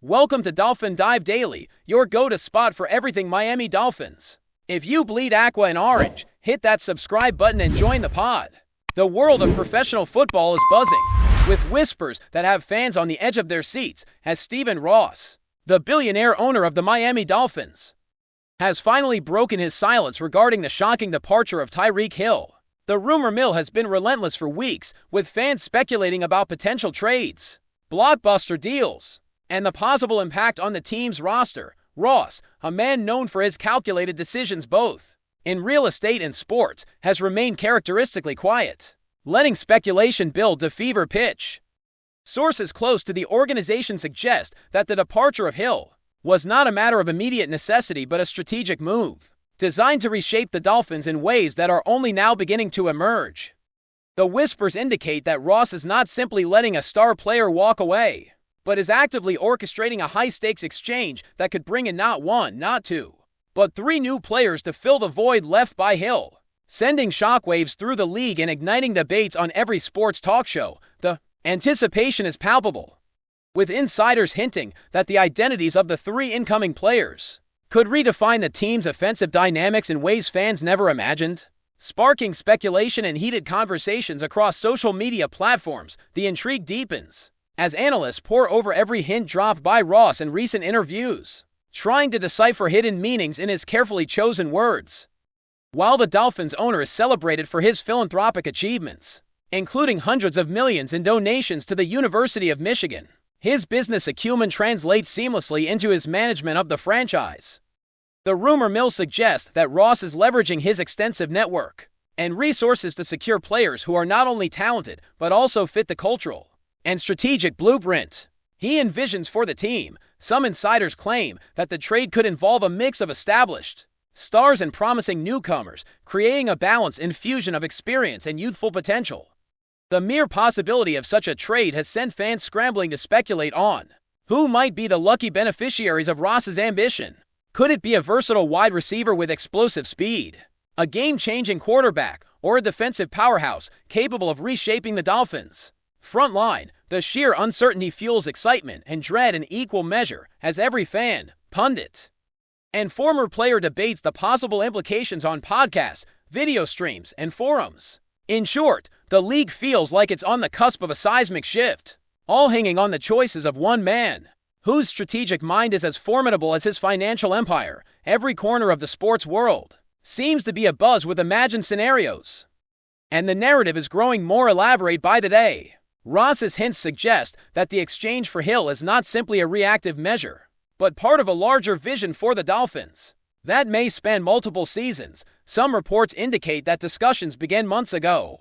Welcome to Dolphin Dive Daily, your go-to spot for everything Miami Dolphins. If you bleed aqua and orange, hit that subscribe button and join the pod. The world of professional football is buzzing, with whispers that have fans on the edge of their seats as Stephen Ross, the billionaire owner of the Miami Dolphins, has finally broken his silence regarding the shocking departure of TYREEK Hill. The rumor mill has been relentless for weeks, with fans speculating about potential trades, blockbuster deals, and the possible impact on the team's roster. Ross, a man known for his calculated decisions both in real estate and sports, has remained characteristically quiet, letting speculation build to fever pitch. Sources close to the organization suggest that the departure of Hill was not a matter of immediate necessity but a strategic move, designed to reshape the Dolphins in ways that are only now beginning to emerge. The whispers indicate that Ross is not simply letting a star player walk away, but is actively orchestrating a high-stakes exchange that could bring in not one, not two, but three new players to fill the void left by Hill, sending shockwaves through the league and igniting debates on every sports talk show. The anticipation is palpable, with insiders hinting that the identities of the three incoming players could redefine the team's offensive dynamics in ways fans never imagined, sparking speculation and heated conversations across social media platforms. The intrigue deepens as analysts pore over every hint dropped by Ross in recent interviews, trying to decipher hidden meanings in his carefully chosen words. While the Dolphins owner is celebrated for his philanthropic achievements, including hundreds of millions in donations to the University of Michigan, his business acumen translates seamlessly into his management of the franchise. The rumor mill suggests that Ross is leveraging his extensive network and resources to secure players who are not only talented but also fit the cultural and strategic blueprint he envisions for the team. Some insiders claim that the trade could involve a mix of established stars and promising newcomers, creating a balanced infusion of experience and youthful potential. The mere possibility of such a trade has sent fans scrambling to speculate on who might be the lucky beneficiaries of Ross's ambition. Could it be a versatile wide receiver with explosive speed, a game-changing quarterback, or a defensive powerhouse capable of reshaping the Dolphins' front line? The sheer uncertainty fuels excitement and dread in equal measure as every fan, pundit, and former player debates the possible implications on podcasts, video streams, and forums. In short, the league feels like it's on the cusp of a seismic shift, all hanging on the choices of one man, whose strategic mind is as formidable as his financial empire. Every corner of the sports world seems to be abuzz with imagined scenarios, and the narrative is growing more elaborate by the day. Ross's hints suggest that the exchange for Hill is not simply a reactive measure, but part of a larger vision for the Dolphins that may span multiple seasons. Some reports indicate that discussions began months ago,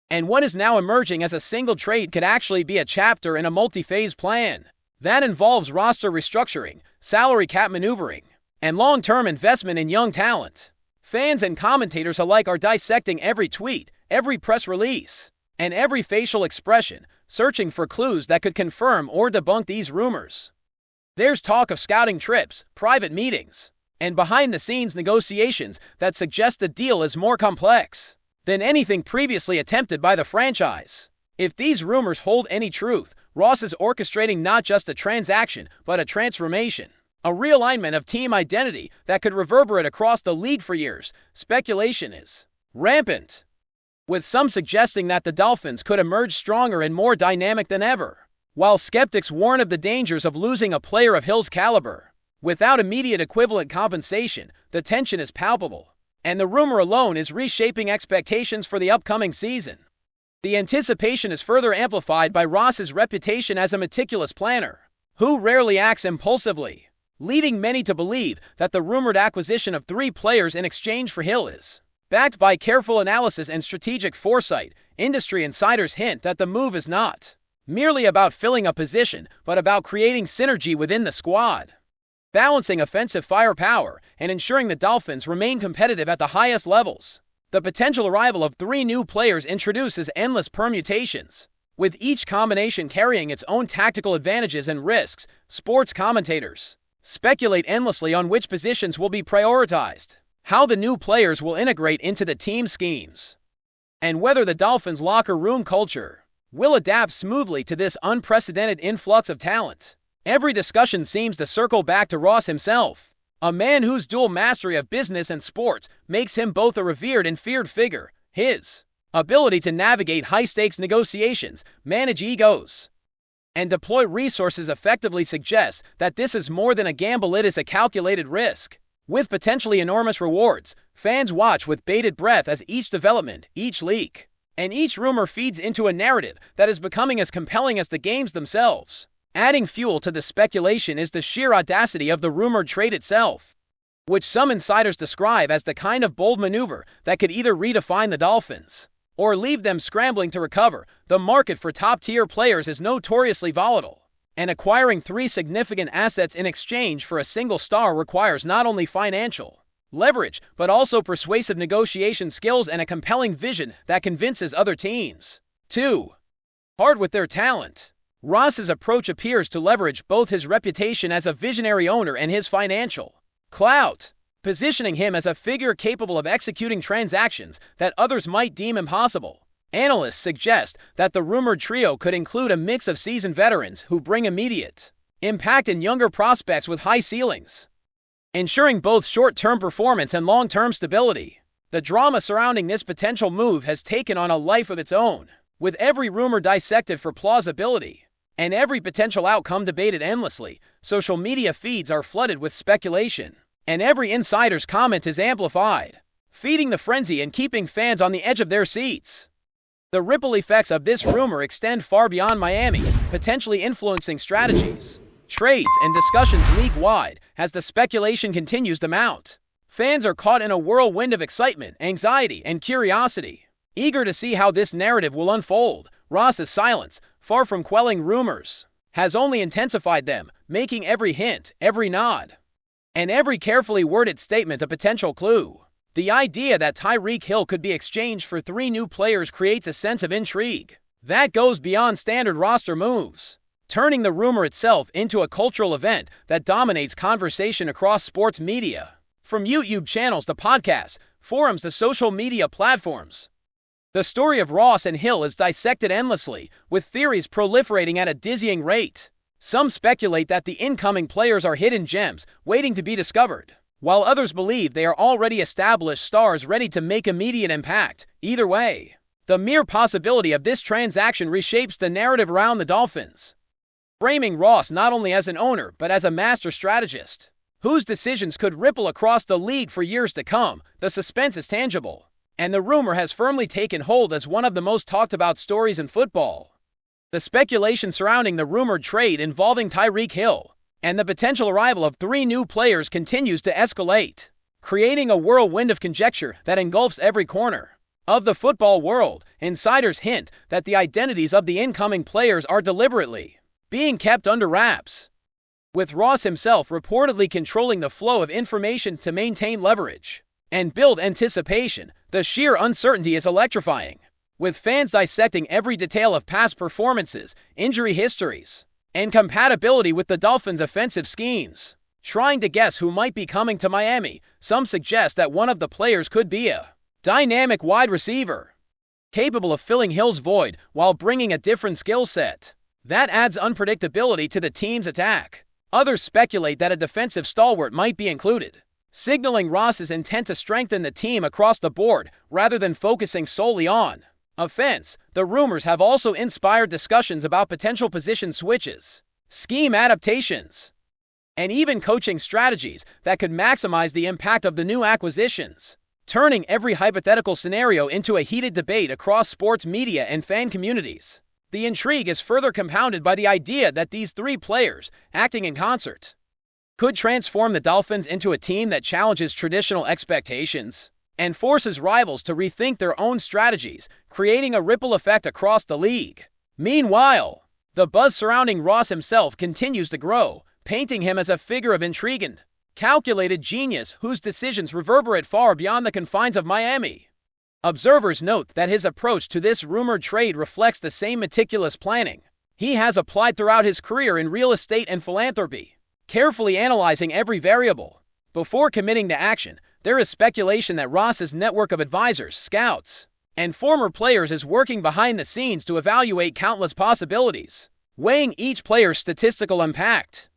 and what is now emerging as a single trade could actually be a chapter in a multi-phase plan that involves roster restructuring, salary cap maneuvering, and long-term investment in young talent. Fans and commentators alike are dissecting every tweet, every press release, and every facial expression, searching for clues that could confirm or debunk these rumors. There's talk of scouting trips, private meetings, and behind-the-scenes negotiations that suggest the deal is more complex than anything previously attempted by the franchise. If these rumors hold any truth, Ross is orchestrating not just a transaction, but a transformation, a realignment of team identity that could reverberate across the league for years. Speculation is rampant, with some suggesting that the Dolphins could emerge stronger and more dynamic than ever, while skeptics warn of the dangers of losing a player of Hill's caliber without immediate equivalent compensation. The tension is palpable, and the rumor alone is reshaping expectations for the upcoming season. The anticipation is further amplified by Ross's reputation as a meticulous planner, who rarely acts impulsively, leading many to believe that the rumored acquisition of three players in exchange for Hill is backed by careful analysis and strategic foresight. Industry insiders hint that the move is not merely about filling a position, but about creating synergy within the squad, balancing offensive firepower, and ensuring the Dolphins remain competitive at the highest levels. The potential arrival of three new players introduces endless permutations, with each combination carrying its own tactical advantages and risks. Sports commentators speculate endlessly on which positions will be prioritized, how the new players will integrate into the team schemes, and whether the Dolphins' locker room culture will adapt smoothly to this unprecedented influx of talent. Every discussion seems to circle back to Ross himself, a man whose dual mastery of business and sports makes him both a revered and feared figure. His ability to navigate high-stakes negotiations, manage egos, and deploy resources effectively suggests that this is more than a gamble, it is a calculated risk. With potentially enormous rewards, fans watch with bated breath as each development, each leak, and each rumor feeds into a narrative that is becoming as compelling as the games themselves. Adding fuel to the speculation is the sheer audacity of the rumored trade itself, which some insiders describe as the kind of bold maneuver that could either redefine the Dolphins or leave them scrambling to recover. The market for top-tier players is notoriously volatile, and acquiring 3 significant assets in exchange for a single star requires not only financial leverage, but also persuasive negotiation skills and a compelling vision that convinces other teams to part with their talent. Ross's approach appears to leverage both his reputation as a visionary owner and his financial clout, positioning him as a figure capable of executing transactions that others might deem impossible. Analysts suggest that the rumored trio could include a mix of seasoned veterans who bring immediate impact and younger prospects with high ceilings, ensuring both short-term performance and long-term stability. The drama surrounding this potential move has taken on a life of its own, with every rumor dissected for plausibility and every potential outcome debated endlessly. Social media feeds are flooded with speculation, and every insider's comment is amplified, feeding the frenzy and keeping fans on the edge of their seats. The ripple effects of this rumor extend far beyond Miami, potentially influencing strategies, trades, and discussions league-wide as the speculation continues to mount. Fans are caught in a whirlwind of excitement, anxiety, and curiosity, eager to see how this narrative will unfold. Ross's silence, far from quelling rumors, has only intensified them, making every hint, every nod, and every carefully worded statement a potential clue. The idea that TYREEK Hill could be exchanged for 3 new players creates a sense of intrigue that goes beyond standard roster moves, turning the rumor itself into a cultural event that dominates conversation across sports media. From YouTube channels to podcasts, forums to social media platforms, the story of Ross and Hill is dissected endlessly, with theories proliferating at a dizzying rate. Some speculate that the incoming players are hidden gems waiting to be discovered, while others believe they are already established stars ready to make immediate impact. Either way, the mere possibility of this transaction reshapes the narrative around the Dolphins, framing Ross not only as an owner but as a master strategist, whose decisions could ripple across the league for years to come. The suspense is tangible, and the rumor has firmly taken hold as one of the most talked about stories in football. The speculation surrounding the rumored trade involving TYREEK Hill and the potential arrival of 3 new players continues to escalate, creating a whirlwind of conjecture that engulfs every corner of the football world. Insiders hint that the identities of the incoming players are deliberately being kept under wraps, with Ross himself reportedly controlling the flow of information to maintain leverage and build anticipation. The sheer uncertainty is electrifying, with fans dissecting every detail of past performances, injury histories, and compatibility with the Dolphins' offensive schemes, trying to guess who might be coming to Miami. Some suggest that one of the players could be a dynamic wide receiver, capable of filling Hill's void while bringing a different skill set that adds unpredictability to the team's attack. Others speculate that a defensive stalwart might be included, signaling Ross's intent to strengthen the team across the board rather than focusing solely on offense. The rumors have also inspired discussions about potential position switches, scheme adaptations, and even coaching strategies that could maximize the impact of the new acquisitions, turning every hypothetical scenario into a heated debate across sports media and fan communities. The intrigue is further compounded by the idea that these 3 players, acting in concert, could transform the Dolphins into a team that challenges traditional expectations and forces rivals to rethink their own strategies, creating a ripple effect across the league. Meanwhile, the buzz surrounding Ross himself continues to grow, painting him as a figure of intrigue and calculated genius whose decisions reverberate far beyond the confines of Miami. Observers note that his approach to this rumored trade reflects the same meticulous planning he has applied throughout his career in real estate and philanthropy, carefully analyzing every variable before committing to action. There is speculation that Ross's network of advisors, scouts, and former players is working behind the scenes to evaluate countless possibilities, weighing each player's statistical impact,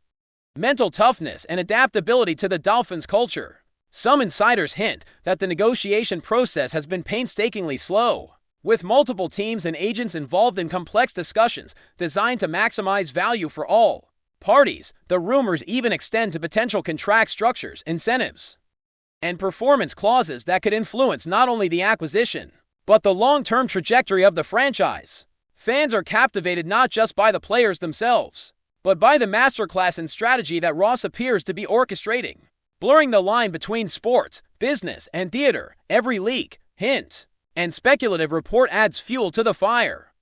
mental toughness, and adaptability to the Dolphins' culture. Some insiders hint that the negotiation process has been painstakingly slow, with multiple teams and agents involved in complex discussions designed to maximize value for all parties. The rumors even extend to potential contract structures, incentives, and performance clauses that could influence not only the acquisition, but the long-term trajectory of the franchise. Fans are captivated not just by the players themselves, but by the masterclass in strategy that Ross appears to be orchestrating, blurring the line between sports, business, and theater. Every leak, hint, and speculative report adds fuel to the fire,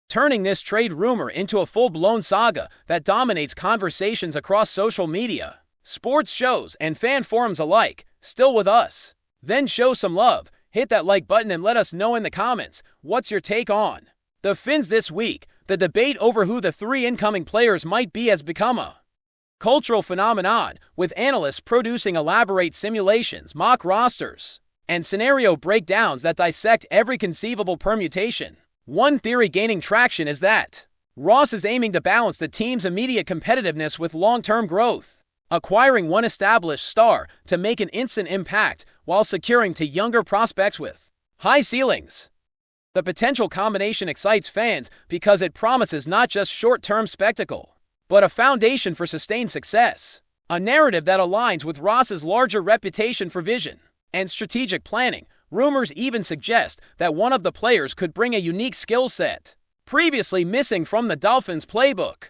turning this trade rumor into a full-blown saga that dominates conversations across social media, sports shows, and fan forums alike. Still with us? Then show some love, hit that like button, and let us know in the comments what's your take on the Fins this week. The debate over who the 3 incoming players might be has become a cultural phenomenon, with analysts producing elaborate simulations, mock rosters, and scenario breakdowns that dissect every conceivable permutation. One theory gaining traction is that Ross is aiming to balance the team's immediate competitiveness with long-term growth, acquiring one established star to make an instant impact while securing 2 younger prospects with high ceilings. The potential combination excites fans because it promises not just short-term spectacle, but a foundation for sustained success, a narrative that aligns with Ross's larger reputation for vision and strategic planning. Rumors even suggest that one of the players could bring a unique skill set previously missing from the Dolphins' playbook,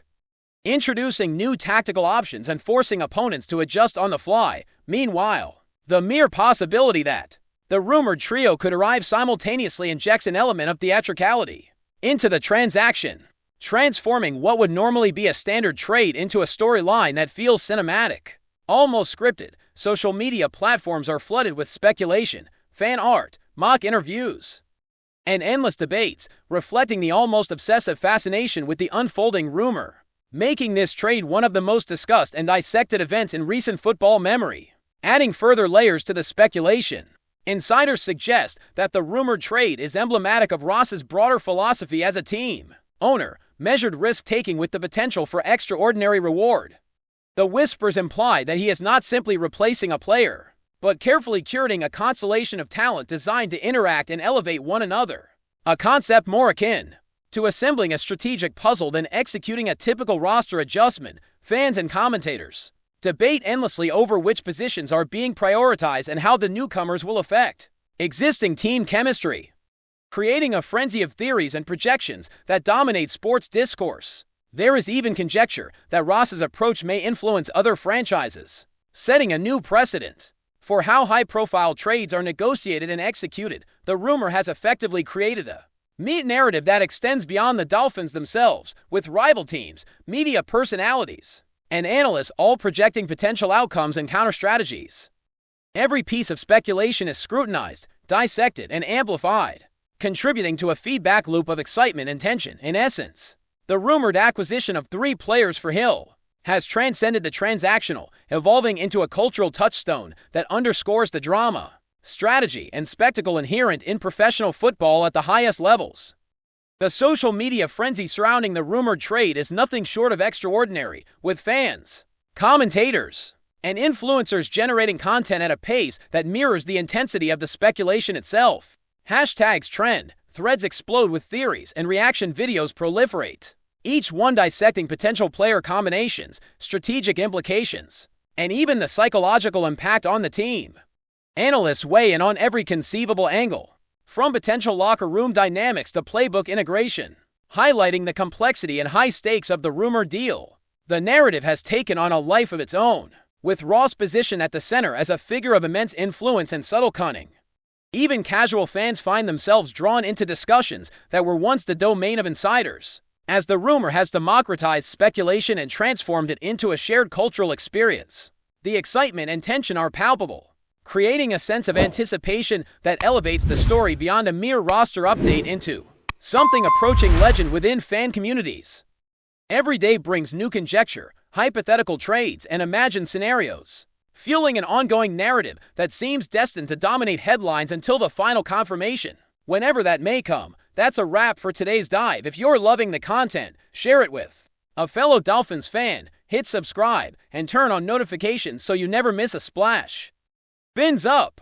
introducing new tactical options and forcing opponents to adjust on the fly. Meanwhile, the mere possibility that the rumored trio could arrive simultaneously injects an element of theatricality into the transaction, transforming what would normally be a standard trade into a storyline that feels cinematic, almost scripted. Social media platforms are flooded with speculation, fan art, mock interviews, and endless debates, reflecting the almost obsessive fascination with the unfolding rumor, making this trade one of the most discussed and dissected events in recent football memory. Adding further layers to the speculation, insiders suggest that the rumored trade is emblematic of Ross's broader philosophy as a team owner, measured risk-taking with the potential for extraordinary reward. The whispers imply that he is not simply replacing a player, but carefully curating a constellation of talent designed to interact and elevate one another, a concept more akin to assembling a strategic puzzle than executing a typical roster adjustment. Fans and commentators debate endlessly over which positions are being prioritized and how the newcomers will affect existing team chemistry, creating a frenzy of theories and projections that dominate sports discourse. There is even conjecture that Ross's approach may influence other franchises, setting a new precedent for how high-profile trades are negotiated and executed. The rumor has effectively created a meat narrative that extends beyond the Dolphins themselves, with rival teams, media personalities, and analysts all projecting potential outcomes and counter-strategies. Every piece of speculation is scrutinized, dissected, and amplified, contributing to a feedback loop of excitement and tension. In essence, the rumored acquisition of 3 players for Hill has transcended the transactional, evolving into a cultural touchstone that underscores the drama, strategy, and spectacle inherent in professional football at the highest levels. The social media frenzy surrounding the rumored trade is nothing short of extraordinary, with fans, commentators, and influencers generating content at a pace that mirrors the intensity of the speculation itself. Hashtags trend, threads explode with theories, and reaction videos proliferate, each one dissecting potential player combinations, strategic implications, and even the psychological impact on the team. Analysts weigh in on every conceivable angle, from potential locker room dynamics to playbook integration, highlighting the complexity and high stakes of the rumored deal. The narrative has taken on a life of its own, with Ross positioned at the center as a figure of immense influence and subtle cunning. Even casual fans find themselves drawn into discussions that were once the domain of insiders, as the rumor has democratized speculation and transformed it into a shared cultural experience. The excitement and tension are palpable, creating a sense of anticipation that elevates the story beyond a mere roster update into something approaching legend within fan communities. Every day brings new conjecture, hypothetical trades, and imagined scenarios, fueling an ongoing narrative that seems destined to dominate headlines until the final confirmation, whenever that may come. That's a wrap for today's dive. If you're loving the content, share it with A fellow Dolphins fan, hit subscribe and turn on notifications so you never miss a splash. Fins up!